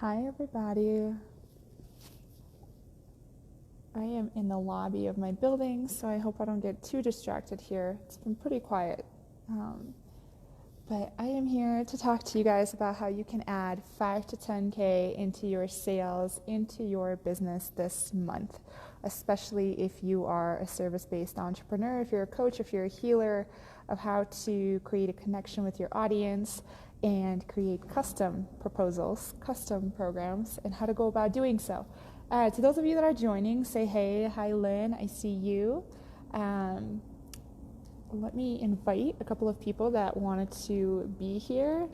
Hi everybody. I am in the lobby of my building, so I hope I don't get too distracted here. It's been pretty quiet. But I am here to talk to you guys about how you can add 5 to 10K into your sales, into your business this month, especially if you are a service-based entrepreneur, if you're a coach, if you're a healer, of how to create a connection with your audience and create custom proposals, custom programs, and how to go about doing so. To those of you that are joining, say hey. Hi, Lynn. I see you. Let me invite a couple of people that wanted to be here.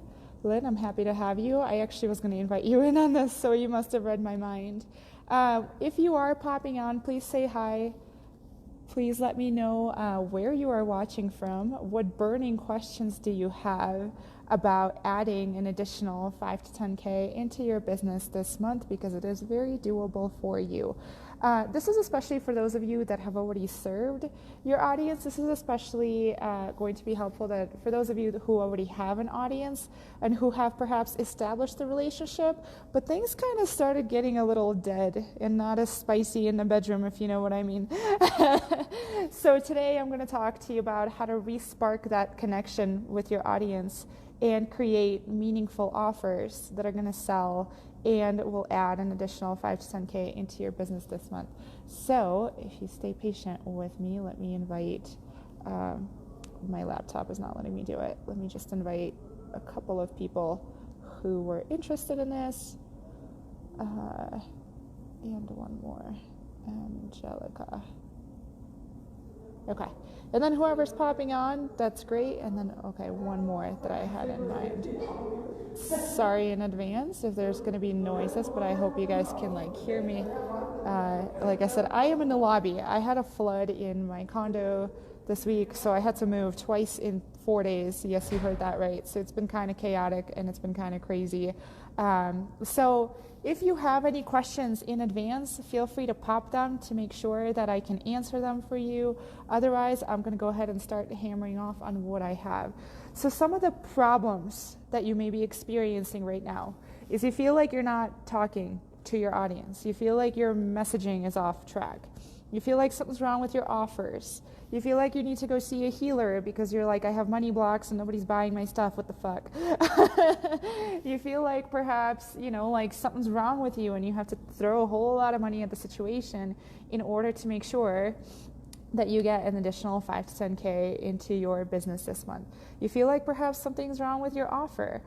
Lynn, I'm happy to have you. I actually was going to invite you in on this, so you must have read my mind. If you are popping on, please say hi. Please let me know where you are watching from. What burning questions do you have about adding an additional 5 to 10K into your business this month, because it is very doable for you. This is especially for those of you that have already served your audience. This is especially going to be helpful for those of you who already have an audience and who have perhaps established the relationship, but things kind of started getting a little dead and not as spicy in the bedroom, if you know what I mean. So today I'm going to talk to you about how to re-spark that connection with your audience and create meaningful offers that are going to sell and will add an additional 5 to 10K into your business this month. So if you stay patient with me, let me invite, my laptop is not letting me do it. Let me just invite a couple of people who were interested in this, and one more, Angelica. Okay, and then whoever's popping on, that's great. And then, okay, one more that I had in mind. Sorry in advance if there's going to be noises, but I hope you guys can hear me. Like I said, I am in the lobby. I had a flood in my condo this week, so I had to move twice in 4 days. Yes, you heard that right. So it's been kind of chaotic and it's been kind of crazy. So if you have any questions in advance, feel free to pop them to make sure that I can answer them for you. Otherwise, I'm going to go ahead and start hammering off on what I have. So some of the problems that you may be experiencing right now is you feel like you're not talking to your audience. You feel like your messaging is off track. You feel like something's wrong with your offers. You feel like you need to go see a healer because you're like, I have money blocks and nobody's buying my stuff. What the fuck? You feel like perhaps, something's wrong with you and you have to throw a whole lot of money at the situation in order to make sure that you get an additional 5 to 10K into your business this month. You feel like perhaps something's wrong with your offer.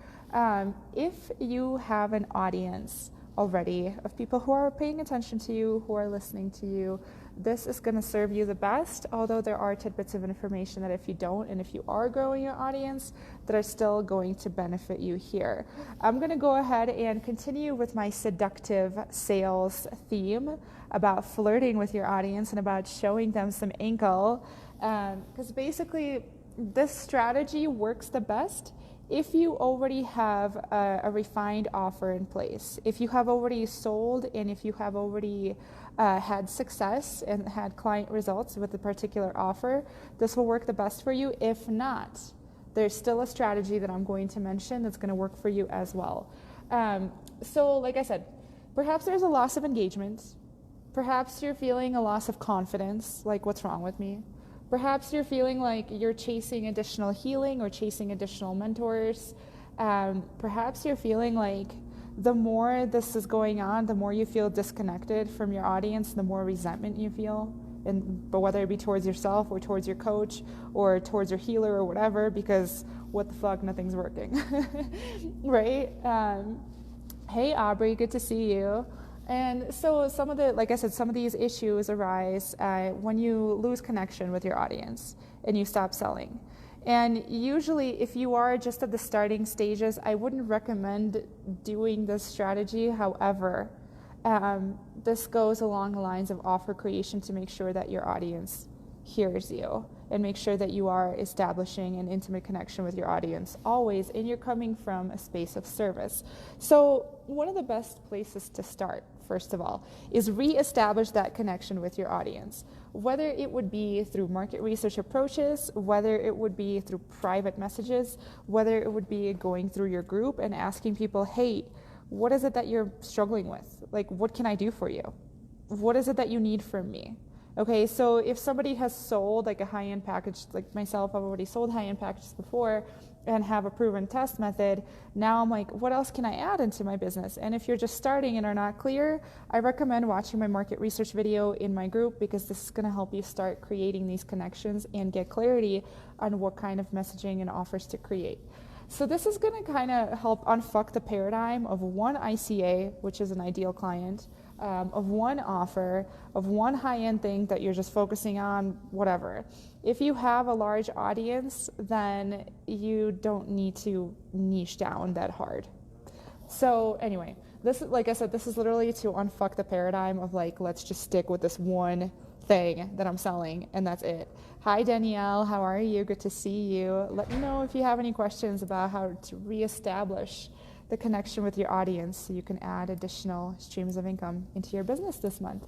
If you have an audience already of people who are paying attention to you, who are listening to you, this is going to serve you the best, although there are tidbits of information that if you don't and if you are growing your audience, that are still going to benefit you here. I'm going to go ahead and continue with my seductive sales theme about flirting with your audience and about showing them some ankle, because basically this strategy works the best if you already have a refined offer in place, if you have already sold and if you have already had success and had client results with a particular offer, this will work the best for you. If not, there's still a strategy that I'm going to mention that's going to work for you as well. So like I said, perhaps there's a loss of engagement. Perhaps you're feeling a loss of confidence, like what's wrong with me? Perhaps you're feeling like you're chasing additional healing or chasing additional mentors. Perhaps you're feeling like the more this is going on, the more you feel disconnected from your audience, the more resentment you feel, but whether it be towards yourself or towards your coach or towards your healer or whatever, because what the fuck, nothing's working, right? Hey, Aubrey, good to see you. And so some of these issues arise when you lose connection with your audience and you stop selling. And usually if you are just at the starting stages, I wouldn't recommend doing this strategy. However, this goes along the lines of offer creation to make sure that your audience hears you and make sure that you are establishing an intimate connection with your audience always, and you're coming from a space of service. So one of the best places to start, first of all, is re-establish that connection with your audience, whether it would be through market research approaches, whether it would be through private messages, whether it would be going through your group and asking people, hey, What is it that you're struggling with? Like, what can I do for you? What is it that you need from me? Okay, so if somebody has sold like a high-end package, like myself, I've already sold high-end packages before and have a proven test method. Now I'm like, what else can I add into my business? And if you're just starting and are not clear, I recommend watching my market research video in my group, because this is going to help you start creating these connections and get clarity on what kind of messaging and offers to create. So this is going to kind of help unfuck the paradigm of one ICA, which is an ideal client, of one offer, of one high-end thing that you're just focusing on, whatever. If you have a large audience, then you don't need to niche down that hard. So anyway, this, like I said, this is literally to unfuck the paradigm of like, let's just stick with this one thing that I'm selling and that's it. Hi Danielle, how are you? Good to see you. Let me know if you have any questions about how to reestablish the connection with your audience so you can add additional streams of income into your business this month.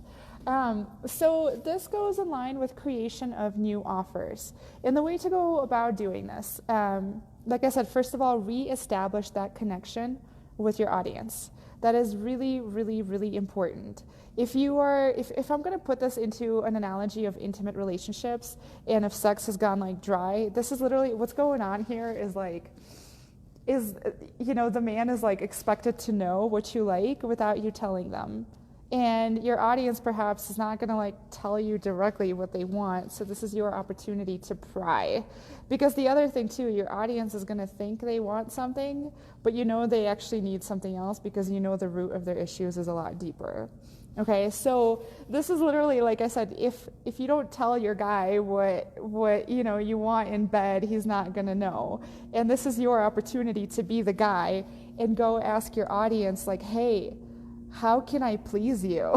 So this goes in line with creation of new offers. And the way to go about doing this, like I said, first of all, reestablish that connection with your audience. That is really, really, really important. If I'm going to put this into an analogy of intimate relationships, and if sex has gone like dry, this is literally what's going on here is the man is like expected to know what you like without you telling them. And your audience perhaps is not going to like tell you directly what they want. So this is your opportunity to pry. Because the other thing too, your audience is going to think they want something, but they actually need something else, because the root of their issues is a lot deeper. Okay, so this is literally, like I said, if you don't tell your guy what you want in bed, he's not gonna know. And this is your opportunity to be the guy and go ask your audience, like, hey, how can I please you?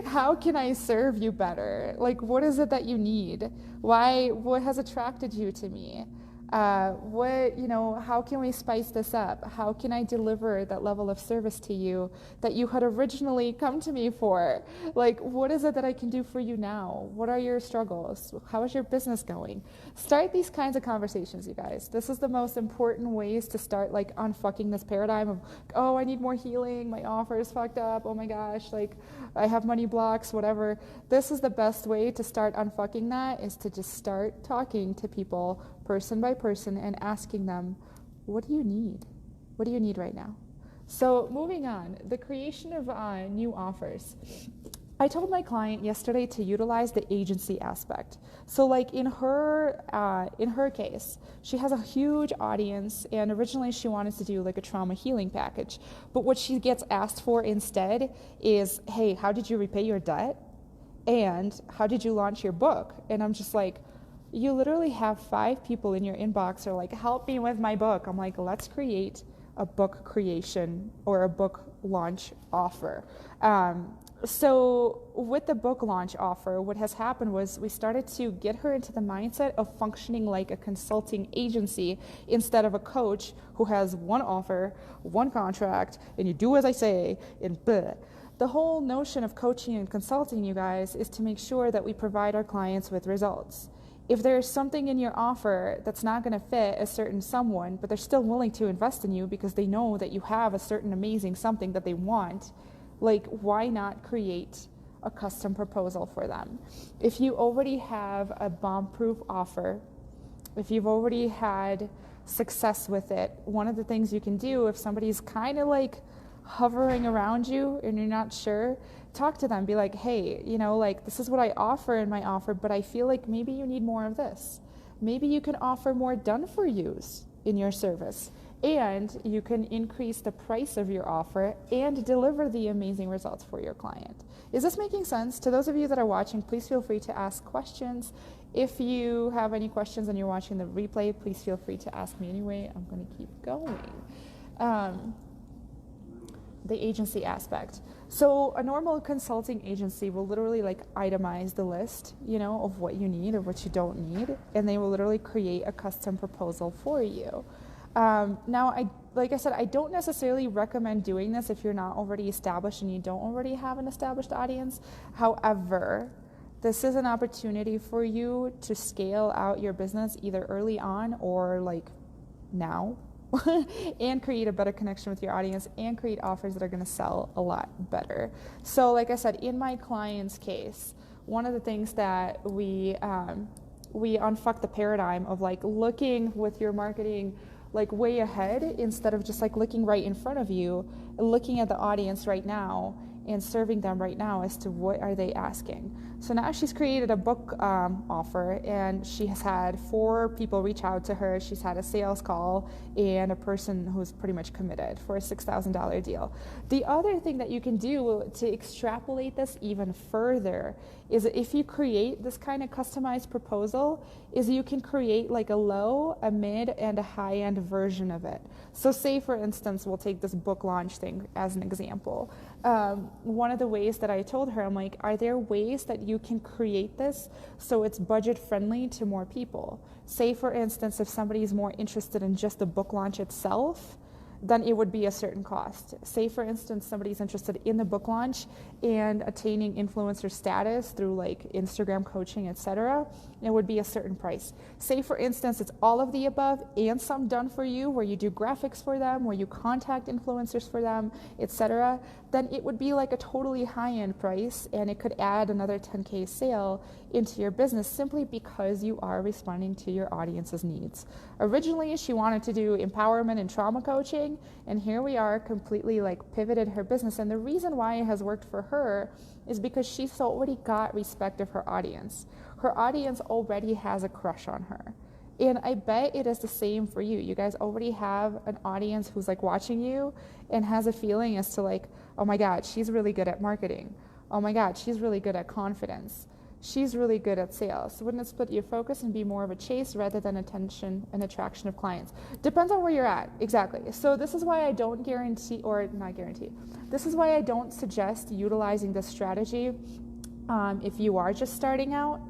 How can I serve you better? Like, what is it that you need? What has attracted you to me? How can we spice this up? How can I deliver that level of service to you that you had originally come to me for? Like, what is it that I can do for you now? What are your struggles? How is your business going? Start these kinds of conversations, you guys. This is the most important ways to start like unfucking this paradigm of, oh, I need more healing. My offer is fucked up. Oh my gosh, like I have money blocks, whatever. This is the best way to start unfucking that, is to just start talking to people person by person and asking them, what do you need? What do you need right now? So moving on, the creation of new offers. I told my client yesterday to utilize the agency aspect. So like in her case, she has a huge audience, and originally she wanted to do like a trauma healing package. But what she gets asked for instead is, hey, how did you repay your debt? And how did you launch your book? And I'm just like, you literally have 5 people in your inbox are like, help me with my book. I'm like, let's create a book creation or a book launch offer. So with the book launch offer, what has happened was we started to get her into the mindset of functioning like a consulting agency instead of a coach who has one offer, one contract, and you do as I say, and blah. The whole notion of coaching and consulting, you guys, is to make sure that we provide our clients with results. If there's something in your offer that's not going to fit a certain someone, but they're still willing to invest in you because they know that you have a certain amazing something that they want, like, why not create a custom proposal for them? If you already have a bomb-proof offer, if you've already had success with it, one of the things you can do if somebody's kind of like hovering around you and you're not sure, talk to them, be like, hey, like this is what I offer in my offer, but I feel like maybe you need more of this. Maybe you can offer more done for yous in your service, and you can increase the price of your offer and deliver the amazing results for your client. Is this making sense? To those of you that are watching, please feel free to ask questions. If you have any questions and you're watching the replay, please feel free to ask me anyway. I'm going to keep going. The agency aspect. So a normal consulting agency will literally like itemize the list, of what you need or what you don't need, and they will literally create a custom proposal for you. Now, like I said, I don't necessarily recommend doing this if you're not already established and you don't already have an established audience. However, this is an opportunity for you to scale out your business either early on or like now, and create a better connection with your audience and create offers that are going to sell a lot better. So like I said, in my client's case, one of the things that we unfuck the paradigm of like looking with your marketing like way ahead instead of just like looking right in front of you, looking at the audience right now and serving them right now as to what are they asking. So now she's created a book offer, and she has had 4 people reach out to her. She's had a sales call and a person who's pretty much committed for a $6,000 deal. The other thing that you can do to extrapolate this even further is if you create this kind of customized proposal, is you can create like a low, a mid, and a high-end version of it. So say, for instance, we'll take this book launch thing as an example. One of the ways that I told her, I'm like, are there ways that you can create this so it's budget friendly to more people? Say, for instance, if somebody's more interested in just the book launch itself, then it would be a certain cost. Say, for instance, somebody's interested in the book launch and attaining influencer status through like Instagram coaching, etc., it would be a certain price. Say, for instance, it's all of the above and some done for you, where you do graphics for them, where you contact influencers for them, etc., then it would be like a totally high-end price, and it could add another 10K sale into your business simply because you are responding to your audience's needs. Originally, she wanted to do empowerment and trauma coaching, and here we are completely like pivoted her business. And the reason why it has worked for her is because she's already got respect of her audience. Her audience already has a crush on her. And I bet it is the same for you. You guys already have an audience who's like watching you and has a feeling as to like, oh my God, she's really good at marketing. Oh my God, she's really good at confidence. She's really good at sales. So wouldn't it split your focus and be more of a chase rather than attention and attraction of clients? Depends on where you're at, exactly. So this is why I don't guarantee, or not guarantee, this is why I don't suggest utilizing this strategy if you are just starting out.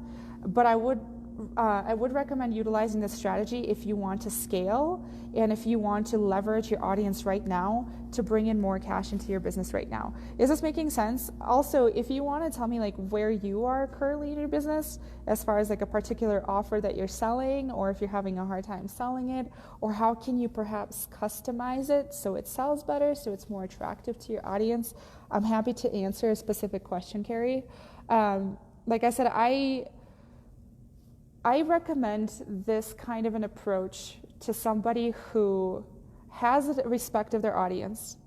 But I would recommend utilizing this strategy if you want to scale and if you want to leverage your audience right now to bring in more cash into your business right now. Is this making sense? Also, if you want to tell me like where you are currently in your business as far as like a particular offer that you're selling, or if you're having a hard time selling it, or how can you perhaps customize it so it sells better, so it's more attractive to your audience, I'm happy to answer a specific question, Carrie. Like I said, I recommend this kind of an approach to somebody who has a respect of their audience,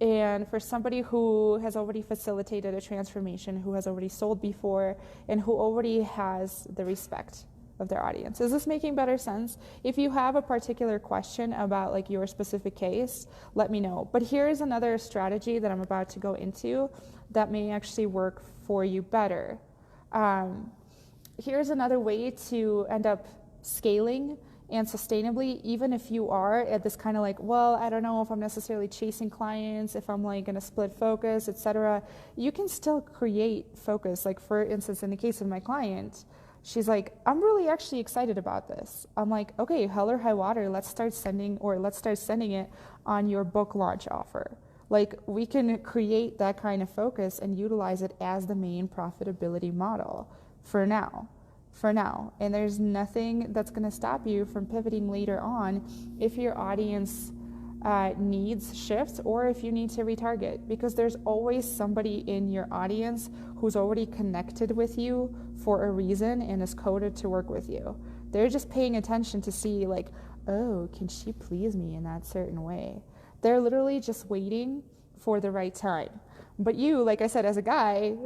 and for somebody who has already facilitated a transformation, who has already sold before, and who already has the respect of their audience. Is this making better sense? If you have a particular question about like your specific case, let me know. But here's another strategy that I'm about to go into that may actually work for you better. Here's another way to end up scaling and sustainably, even if you are at this kind of like, well, I don't know if I'm necessarily chasing clients, if I'm like going to split focus, etc. You can still create focus. Like for instance, in the case of my client, she's like, I'm really actually excited about this. I'm like, okay, hell or high water, let's start sending it on your book launch offer. Like we can create that kind of focus and utilize it as the main profitability model. For now. And there's nothing that's going to stop you from pivoting later on if your audience needs shifts or if you need to retarget, because there's always somebody in your audience who's already connected with you for a reason and is coded to work with you. They're just paying attention to see like, oh, can she please me in that certain way? They're literally just waiting for the right time. But you, like I said, as a guy,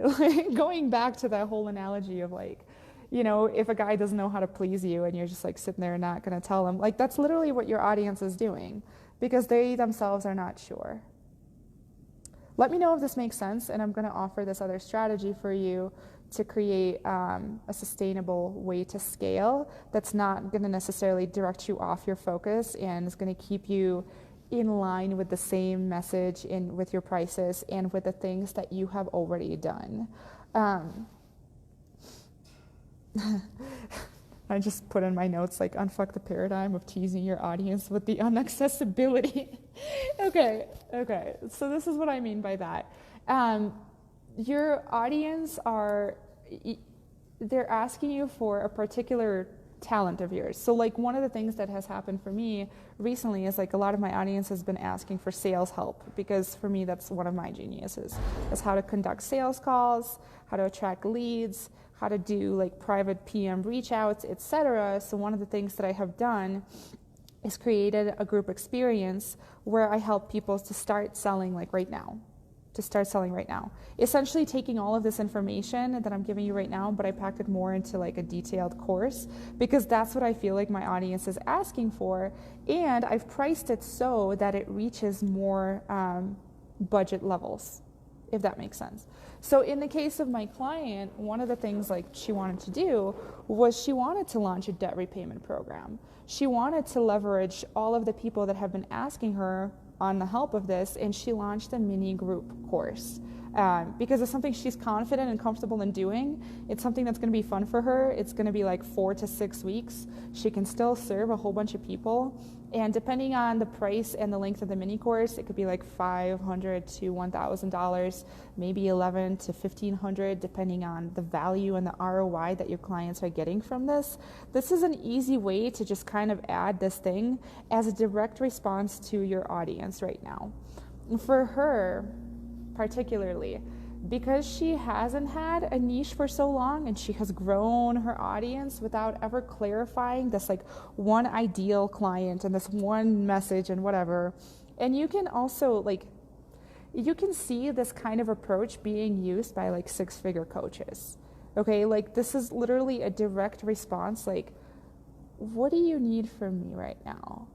going back to that whole analogy of like, you know, if a guy doesn't know how to please you and you're just like sitting there and not going to tell him, like that's literally what your audience is doing because they themselves are not sure. Let me know if this makes sense, and I'm going to offer this other strategy for you to create a sustainable way to scale that's not going to necessarily direct you off your focus and is going to keep you in line with the same message with your prices and with the things that you have already done. I just put in my notes like unfuck the paradigm of teasing your audience with the unaccessibility. Okay. So this is what I mean by that. Your audience they're asking you for a particular talent of yours. So like one of the things that has happened for me recently is like a lot of my audience has been asking for sales help, because for me that's one of my geniuses, is how to conduct sales calls, how to attract leads, how to do like private PM reach outs, etc. So one of the things that I have done is created a group experience where I help people to start selling like right now. Essentially taking all of this information that I'm giving you right now, but I packed it more into like a detailed course, because that's what I feel like my audience is asking for. And I've priced it so that it reaches more budget levels, if that makes sense. So in the case of my client, one of the things like she wanted to do was she wanted to launch a debt repayment program. She wanted to leverage all of the people that have been asking her on the help of this, and she launched a mini group course because it's something she's confident and comfortable in doing. It's something that's going to be fun for her. It's going to be like 4 to 6 weeks. She can still serve a whole bunch of people, and depending on the price and the length of the mini course, it could be like $500 to $1,000, maybe $1,100 to $1,500, depending on the value and the ROI that your clients are getting from this. This is an easy way to just kind of add this thing as a direct response to your audience right now. For her, particularly, because she hasn't had a niche for so long and she has grown her audience without ever clarifying this like one ideal client and this one message and whatever. And you can also like, you can see this kind of approach being used by like 6-figure coaches. Okay, like this is literally a direct response. Like, what do you need from me right now?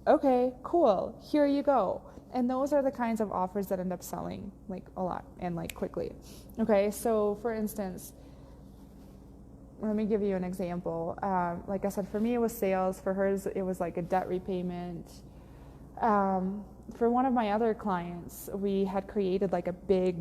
Okay, cool, here you go. And those are the kinds of offers that end up selling like a lot and like quickly. Okay, so for instance, let me give you an example. Like I said, for me it was sales. For hers it was like a debt repayment. For one of my other clients, we had created like a big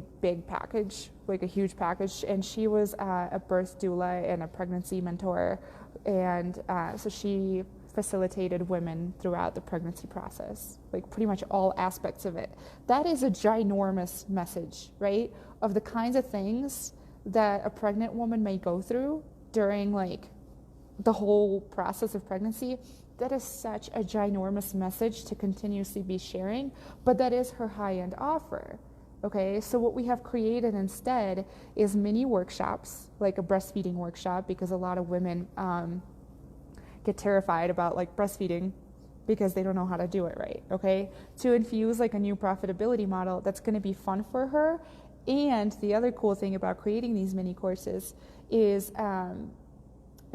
package, like a huge package, and she was a birth doula and a pregnancy mentor, and so she facilitated women throughout the pregnancy process, like pretty much all aspects of it. That is a ginormous message, right? Of the kinds of things that a pregnant woman may go through during like the whole process of pregnancy. That is such a ginormous message to continuously be sharing, but that is her high-end offer. Okay, so what we have created instead is mini workshops, like a breastfeeding workshop, because a lot of women get terrified about like breastfeeding because they don't know how to do it right. Okay, to infuse like a new profitability model that's going to be fun for her. And the other cool thing about creating these mini courses is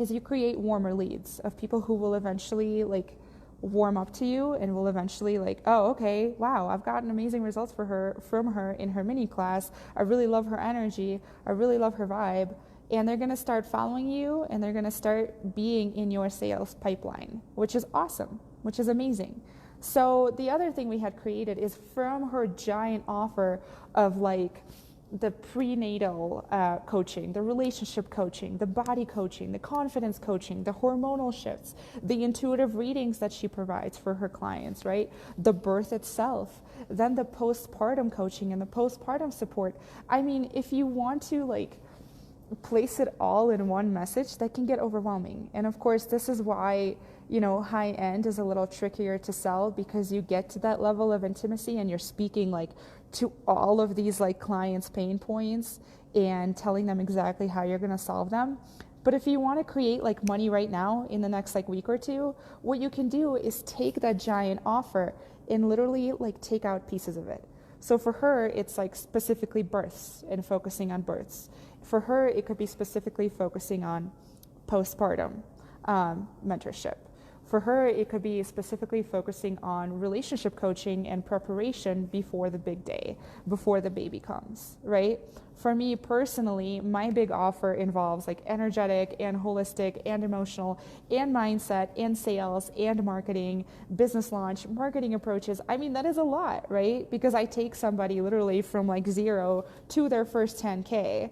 you create warmer leads of people who will eventually like warm up to you and will eventually like, oh, okay, wow, I've gotten amazing results from her in her mini class. I really love her energy. I really love her vibe. And they're going to start following you, and they're going to start being in your sales pipeline, which is awesome, which is amazing. So the other thing we had created is from her giant offer of like the prenatal coaching, the relationship coaching, the body coaching, the confidence coaching, the hormonal shifts, the intuitive readings that she provides for her clients, right? The birth itself, then the postpartum coaching and the postpartum support. I mean, if you want to like place it all in one message, that can get overwhelming. And of course, this is why, you know, high end is a little trickier to sell, because you get to that level of intimacy and you're speaking like to all of these like clients' pain points and telling them exactly how you're going to solve them. But if you want to create like money right now in the next like week or two, what you can do is take that giant offer and literally like take out pieces of it. So for her, it's like specifically births and focusing on births. For her, it could be specifically focusing on postpartum mentorship. For her, it could be specifically focusing on relationship coaching and preparation before the big day, before the baby comes, right? For me personally, my big offer involves like energetic and holistic and emotional and mindset and sales and marketing, business launch, marketing approaches. I mean, that is a lot, right? Because I take somebody literally from like 0 to their first 10K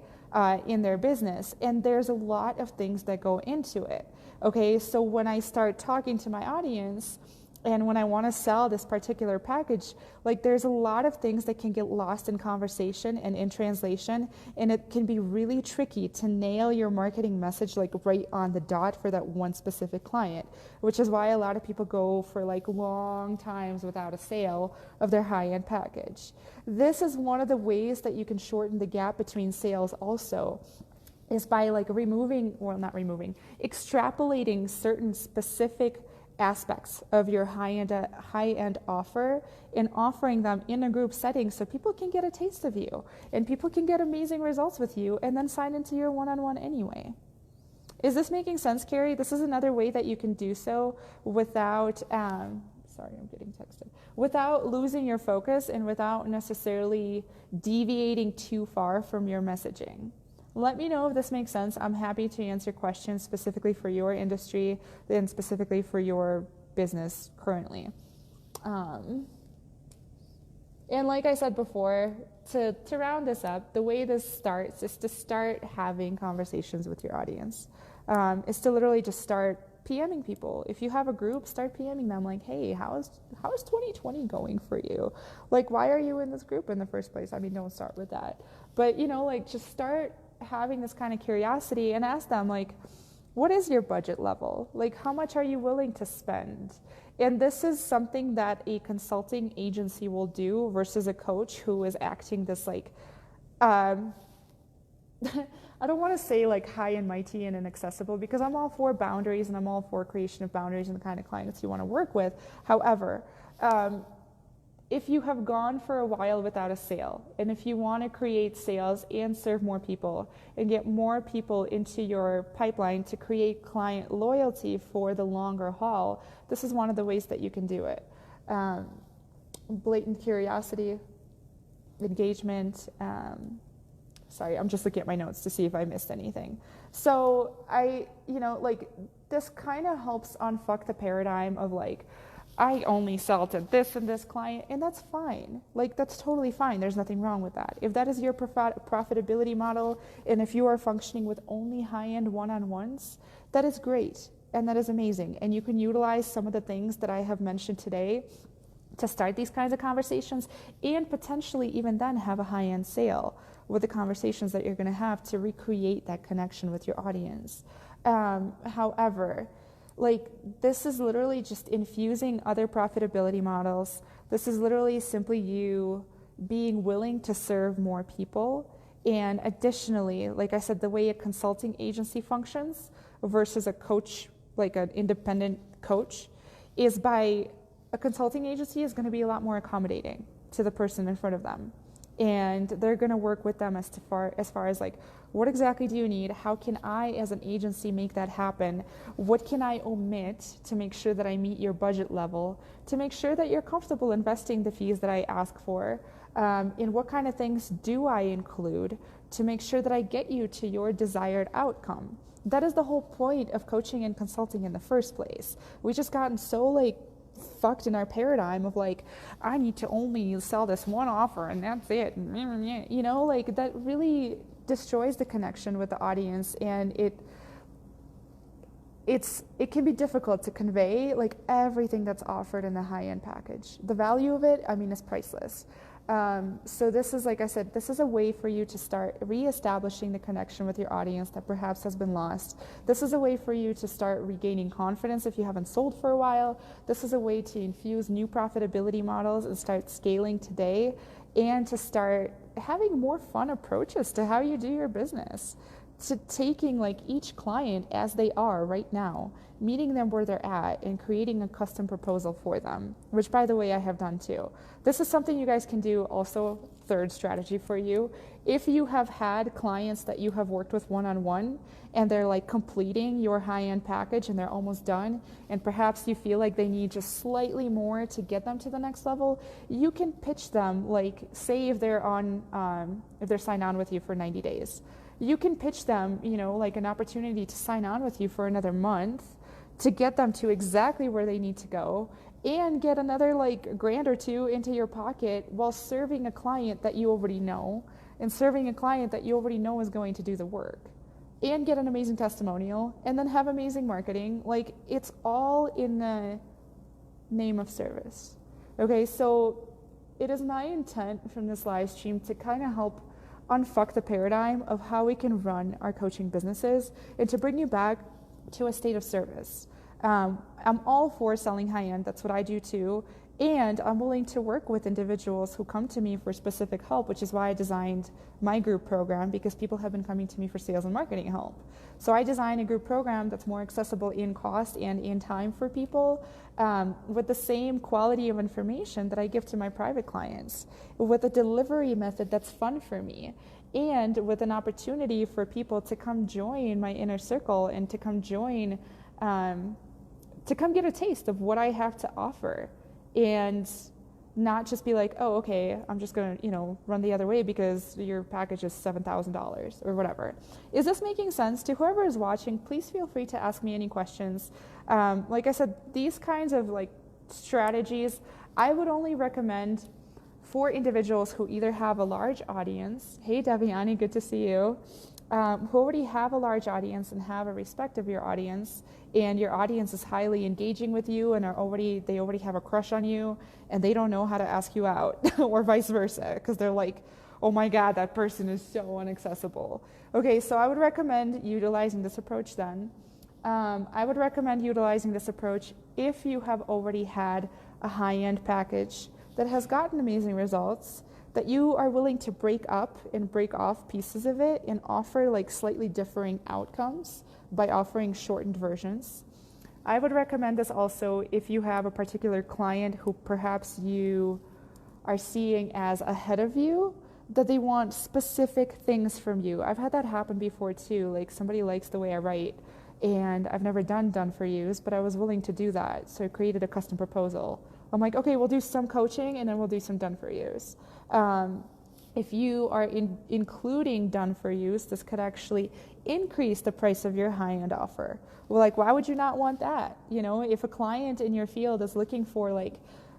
in their business. And there's a lot of things that go into it. Okay, so when I start talking to my audience, And when I want to sell this particular package, like there's a lot of things that can get lost in conversation and in translation, and it can be really tricky to nail your marketing message like right on the dot for that one specific client, which is why a lot of people go for like long times without a sale of their high-end package. This is one of the ways that you can shorten the gap between sales also, is by like extrapolating certain specific aspects of your high-end offer and offering them in a group setting so people can get a taste of you and people can get amazing results with you and then sign into your one-on-one anyway. Is this making sense, Carrie? This is another way that you can do so without, sorry, I'm getting texted, without losing your focus and without necessarily deviating too far from your messaging. Let me know if this makes sense. I'm happy to answer questions specifically for your industry and specifically for your business currently. And like I said before, to round this up, the way this starts is to start having conversations with your audience. It's to literally just start PMing people. If you have a group, start PMing them like, hey, how is 2020 going for you? Like, why are you in this group in the first place? I mean, don't start with that. But, like just start having this kind of curiosity and ask them like, what is your budget level? Like, how much are you willing to spend? And this is something that a consulting agency will do versus a coach who is acting this like, I don't want to say like high and mighty and inaccessible, because I'm all for boundaries and I'm all for creation of boundaries and the kind of clients you want to work with. However, if you have gone for a while without a sale, and if you want to create sales and serve more people and get more people into your pipeline to create client loyalty for the longer haul, this is one of the ways that you can do it. Blatant curiosity, engagement. Sorry, I'm just looking at my notes to see if I missed anything. So this kind of helps unfuck the paradigm of like, I only sell to this and this client, and that's fine. Like, that's totally fine. There's nothing wrong with that. If that is your profitability model, and if you are functioning with only high-end one-on-ones, that is great, and that is amazing. And you can utilize some of the things that I have mentioned today to start these kinds of conversations, and potentially even then have a high-end sale with the conversations that you're going to have to recreate that connection with your audience. However, like, this is literally just infusing other profitability models. This is literally simply you being willing to serve more people. And additionally, like I said, the way a consulting agency functions versus a coach, like an independent coach, is by a consulting agency is going to be a lot more accommodating to the person in front of them. And they're going to work with them as far as like, what exactly do you need? How can I, as an agency, make that happen? What can I omit to make sure that I meet your budget level? To make sure that you're comfortable investing the fees that I ask for? And what kind of things do I include to make sure that I get you to your desired outcome? That is the whole point of coaching and consulting in the first place. We've just gotten so like fucked in our paradigm of like, I need to only sell this one offer and that's it. Like, that really destroys the connection with the audience, and it can be difficult to convey like everything that's offered in the high-end package. The value of it, I mean, is priceless. So this is, like I said, this is a way for you to start reestablishing the connection with your audience that perhaps has been lost. This is a way for you to start regaining confidence if you haven't sold for a while. This is a way to infuse new profitability models and start scaling today, and to start having more fun approaches to how you do your business, to taking like each client as they are right now, meeting them where they're at, and creating a custom proposal for them, which, by the way, I have done too. This is something you guys can do also. Third strategy for you: if you have had clients that you have worked with one-on-one and they're like completing your high-end package and they're almost done, and perhaps you feel like they need just slightly more to get them to the next level, you can pitch them, like, say if they're signed on with you for 90 days, you can pitch them, like an opportunity to sign on with you for another month to get them to exactly where they need to go, and get another like $1,000 or $2,000 into your pocket while serving a client that you already know, and serving a client that you already know is going to do the work, and get an amazing testimonial, and then have amazing marketing. Like, it's all in name of service. Okay, so it is my intent from this live stream to kind of help unfuck the paradigm of how we can run our coaching businesses and to bring you back to a state of service. I'm all for selling high-end. That's what I do too. And I'm willing to work with individuals who come to me for specific help, which is why I designed my group program, because people have been coming to me for sales and marketing help. So I designed a group program that's more accessible in cost and in time for people, with the same quality of information that I give to my private clients, with a delivery method that's fun for me, and with an opportunity for people to come join my inner circle and to come join, to come get a taste of what I have to offer. And not just be like, oh, okay, I'm just going to, run the other way because your package is $7,000 or whatever. Is this making sense? To whoever is watching, please feel free to ask me any questions. Like I said, these kinds of strategies, I would only recommend for individuals who either have a large audience. Hey, Deviani, good to see you. Who already have a large audience and have a respect of your audience, and your audience is highly engaging with you and they already have a crush on you and they don't know how to ask you out or vice versa, because they're like, oh my God, that person is so inaccessible. Okay, so I would recommend utilizing this approach then. I would recommend utilizing this approach if you have already had a high-end package that has gotten amazing results, that you are willing to break up and break off pieces of it and offer slightly differing outcomes by offering shortened versions. I would recommend this also if you have a particular client who perhaps you are seeing as ahead of you, that they want specific things from you. I've had that happen before too. Somebody likes the way I write, and I've never done for yous, but I was willing to do that. So I created a custom proposal. I'm like, okay, we'll do some coaching and then we'll do some done for yous. If you are including done for yous, this could actually increase the price of your high-end offer. Well, why would you not want that? If a client in your field is looking for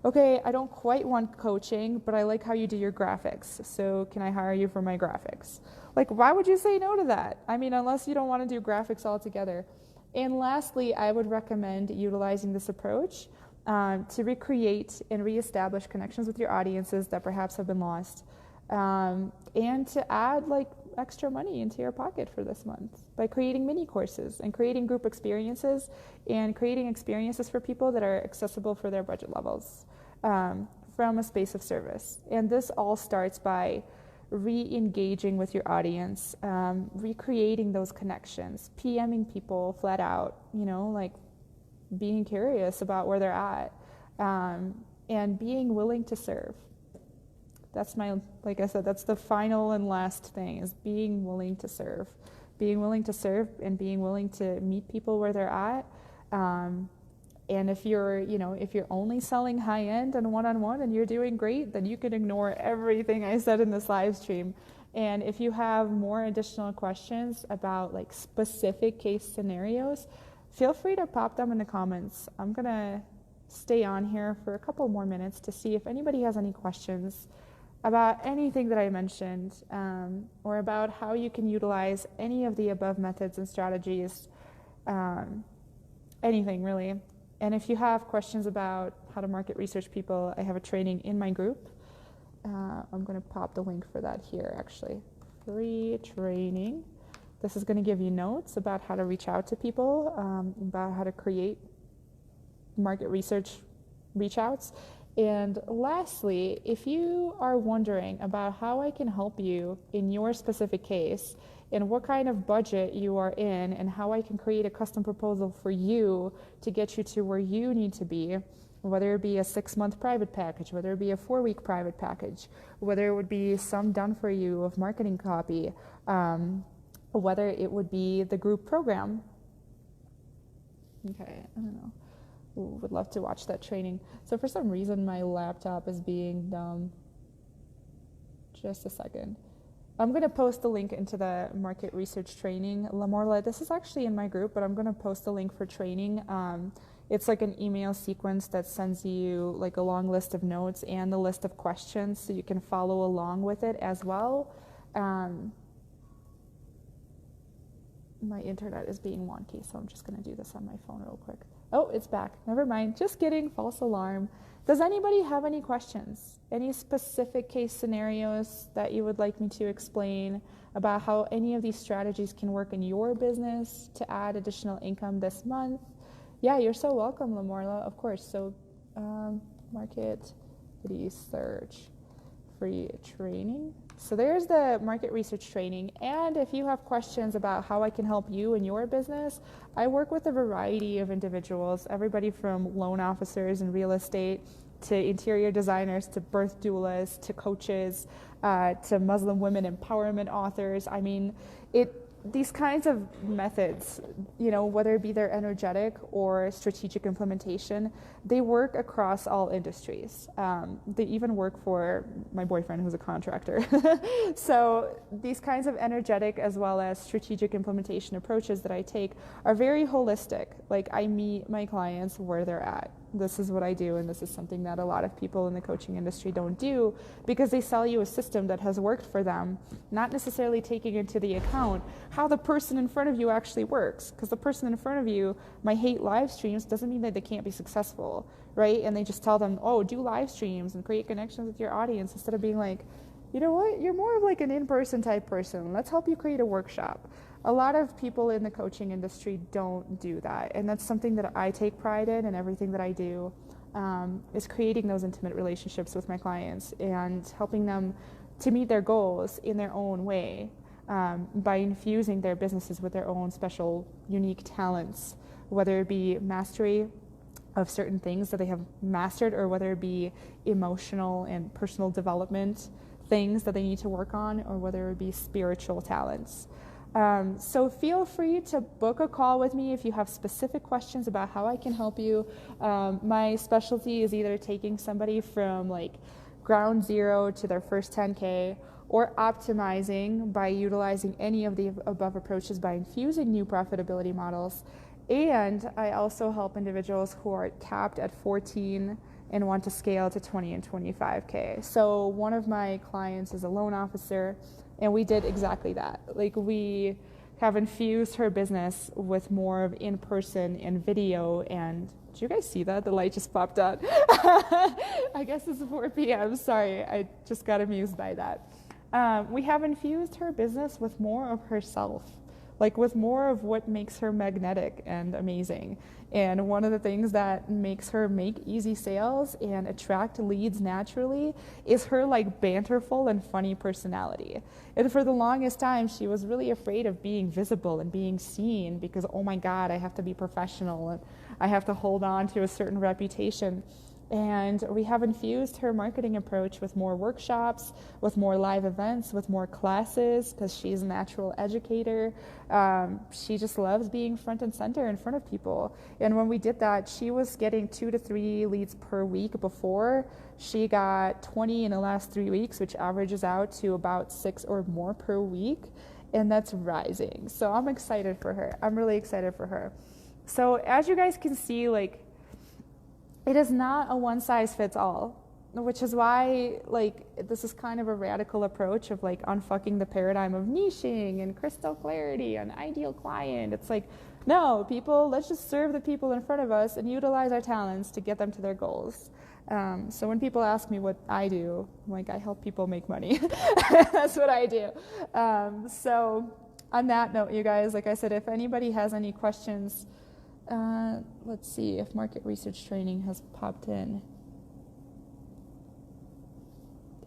okay, I don't quite want coaching, but I like how you do your graphics, so can I hire you for my graphics? Why would you say no to that? I mean, unless you don't want to do graphics altogether. And lastly, I would recommend utilizing this approach to recreate and reestablish connections with your audiences that perhaps have been lost, and to add extra money into your pocket for this month by creating mini courses and creating group experiences and creating experiences for people that are accessible for their budget levels, from a space of service. And this all starts by re-engaging with your audience, recreating those connections, PMing people flat out, being curious about where they're at, and being willing to serve. That's like I said, that's the final and last thing, is being willing to serve. Being willing to serve and being willing to meet people where they're at. And if you're only selling high end and one-on-one and you're doing great, then you can ignore everything I said in this live stream. And if you have more additional questions about specific case scenarios, feel free to pop them in the comments. I'm gonna stay on here for a couple more minutes to see if anybody has any questions about anything that I mentioned, or about how you can utilize any of the above methods and strategies, anything really. And if you have questions about how to market research people, I have a training in my group. I'm going to pop the link for that here, actually. Free training. This is going to give you notes about how to reach out to people, about how to create market research reach outs. And lastly, if you are wondering about how I can help you in your specific case and what kind of budget you are in and how I can create a custom proposal for you to get you to where you need to be, whether it be a 6-month private package, whether it be a 4-week private package, whether it would be some done for you of marketing copy, whether it would be the group program. Okay, I don't know. Would love to watch that training. So for some reason my laptop is being dumb. Just a second. I'm going to post the link into the market research training. Lamorla, this is actually in my group, but I'm going to post the link for training. It's an email sequence that sends you a long list of notes and a list of questions so you can follow along with it as well. My internet is being wonky, so I'm just going to do this on my phone real quick. Oh, it's back. Never mind. Just kidding. False alarm. Does anybody have any questions? Any specific case scenarios that you would like me to explain about how any of these strategies can work in your business to add additional income this month? Yeah, you're so welcome, Lamorla, of course. So market research free training. So there's the market research training. And if you have questions about how I can help you in your business, I work with a variety of individuals, everybody from loan officers in real estate to interior designers to birth doulas to coaches to Muslim women empowerment authors. I mean, these kinds of methods, whether it be their energetic or strategic implementation, they work across all industries. They even work for my boyfriend who's a contractor. So these kinds of energetic as well as strategic implementation approaches that I take are very holistic. Like, I meet my clients where they're at. This is what I do, and this is something that a lot of people in the coaching industry don't do because they sell you a system that has worked for them, not necessarily taking into the account how the person in front of you actually works. Because the person in front of you might hate live streams doesn't mean that they can't be successful, right? And they just tell them, oh, do live streams and create connections with your audience, instead of being like, you know what, you're more of like an in-person type person. Let's help you create a workshop. A lot of people in the coaching industry don't do that. And that's something that I take pride in, and everything that I do is creating those intimate relationships with my clients and helping them to meet their goals in their own way by infusing their businesses with their own special, unique talents, whether it be mastery of certain things that they have mastered, or whether it be emotional and personal development things that they need to work on, or whether it be spiritual talents. So feel free to book a call with me if you have specific questions about how I can help you. My specialty is either taking somebody from like ground zero to their first 10K, or optimizing by utilizing any of the above approaches by infusing new profitability models. And I also help individuals who are capped at 14 and want to scale to 20 and 25K. So one of my clients is a loan officer, and we did exactly that. Like, we have infused her business with more of in-person and video. And did you guys see that? The light just popped on. I guess it's 4 p.m. Sorry, I just got amused by that. We have infused her business with more of herself, like with more of what makes her magnetic and amazing. And one of the things that makes her make easy sales and attract leads naturally is her like banterful and funny personality. And for the longest time, she was really afraid of being visible and being seen because, oh my God, I have to be professional and I have to hold on to a certain reputation. And we have infused her marketing approach with more workshops, with more live events, with more classes, because she's a natural educator. She just loves being front and center in front of people. And when we did that, she was getting 2 to 3 leads per week before. She got 20 in the last 3 weeks, which averages out to about 6 or more per week. And that's rising. So I'm excited for her. I'm really excited for her. So as you guys can see, like, it is not a one-size-fits-all, which is why, like, this is kind of a radical approach of, like, unfucking the paradigm of niching and crystal clarity and ideal client. It's like, no, people, let's just serve the people in front of us and utilize our talents to get them to their goals. So when people ask me what I do, I'm like, I help people make money. That's what I do. So on that note, you guys, like I said, if anybody has any questions, let's see if market research training has popped in.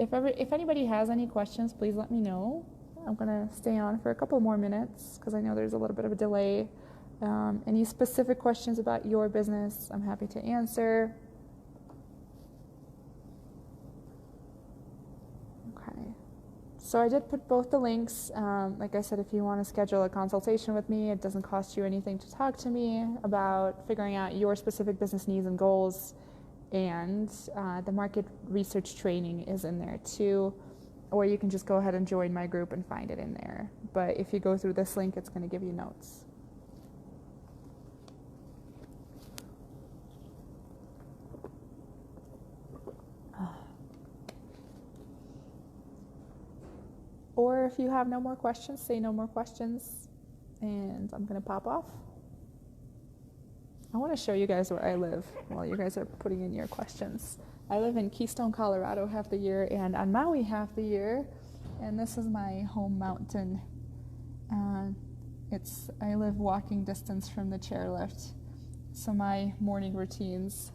If anybody has any questions, please let me know. I'm going to stay on for a couple more minutes because I know there's a little bit of a delay. Any specific questions about your business, I'm happy to answer. Okay. So I did put both the links. Like I said, if you want to schedule a consultation with me, it doesn't cost you anything to talk to me about figuring out your specific business needs and goals. And the market research training is in there too. Or you can just go ahead and join my group and find it in there. But if you go through this link, it's going to give you notes. Or if you have no more questions, say no more questions, and I'm going to pop off. I want to show you guys where I live while you guys are putting in your questions. I live in Keystone, Colorado half the year and on Maui half the year. And this is my home mountain. I live walking distance from the chairlift. So my morning routines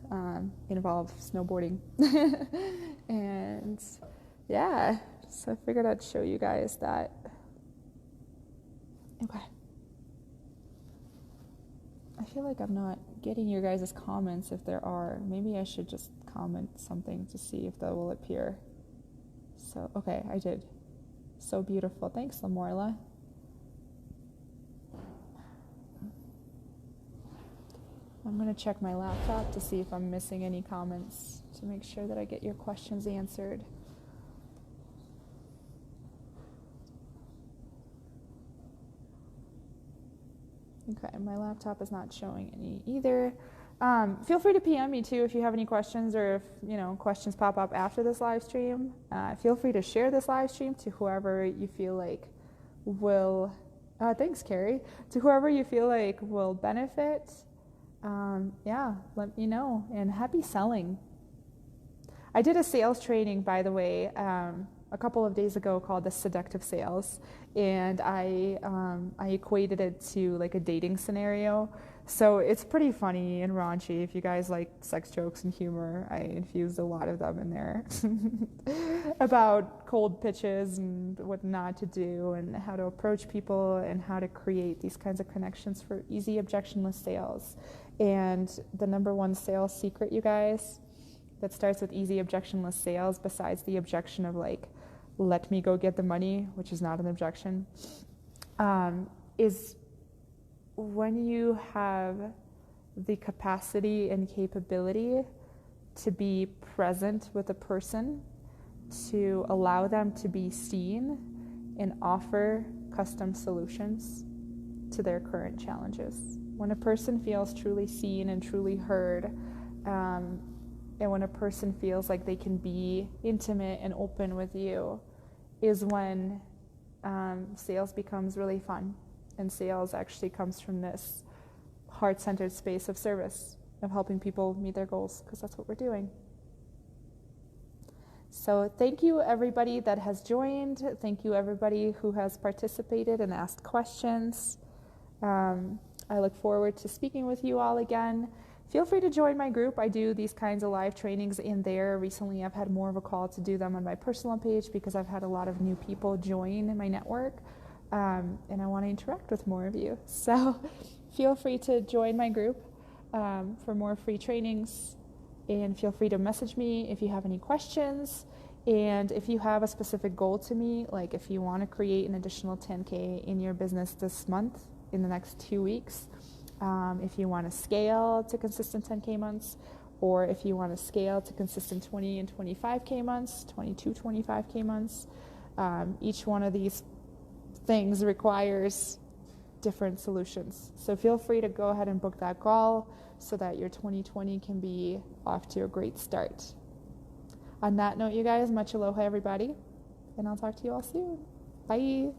involve snowboarding. And yeah, so I figured I'd show you guys that. Okay. I feel like I'm not getting your guys' comments if there are. Maybe I should just comment something to see if that will appear. So, okay, I did. So beautiful. Thanks, Lamorla. I'm going to check my laptop to see if I'm missing any comments to make sure that I get your questions answered. Okay, my laptop is not showing any either. Feel free to PM me too if you have any questions, or if questions pop up after this live stream. Feel free to share this live stream to whoever you feel like will. Thanks, Carrie. To whoever you feel like will benefit. Yeah, let me know. And happy selling. I did a sales training, by the way, a couple of days ago called the seductive sales, and I equated it to like a dating scenario. So it's pretty funny and raunchy. If you guys like sex jokes and humor, I infused a lot of them in there about cold pitches and what not to do and how to approach people and how to create these kinds of connections for easy objectionless sales. And the number one sales secret, you guys, that starts with easy objectionless sales, besides the objection of like, let me go get the money, which is not an objection, is when you have the capacity and capability to be present with a person, to allow them to be seen and offer custom solutions to their current challenges. When a person feels truly seen and truly heard, and when a person feels like they can be intimate and open with you, is when sales becomes really fun. And sales actually comes from this heart-centered space of service, of helping people meet their goals, because that's what we're doing. So thank you, everybody that has joined. Thank you, everybody who has participated and asked questions. I look forward to speaking with you all again. Feel free to join my group. I do these kinds of live trainings in there. Recently, I've had more of a call to do them on my personal page because I've had a lot of new people join my network, and I want to interact with more of you. So feel free to join my group for more free trainings, and feel free to message me if you have any questions. And if you have a specific goal to me, like if you want to create an additional 10K in your business this month, in the next 2 weeks, if you want to scale to consistent 10K months, or if you want to scale to consistent 20 and 25K months, 22, 25K months, each one of these things requires different solutions. So feel free to go ahead and book that call so that your 2020 can be off to a great start. On that note, you guys, much aloha, everybody, and I'll talk to you all soon. Bye.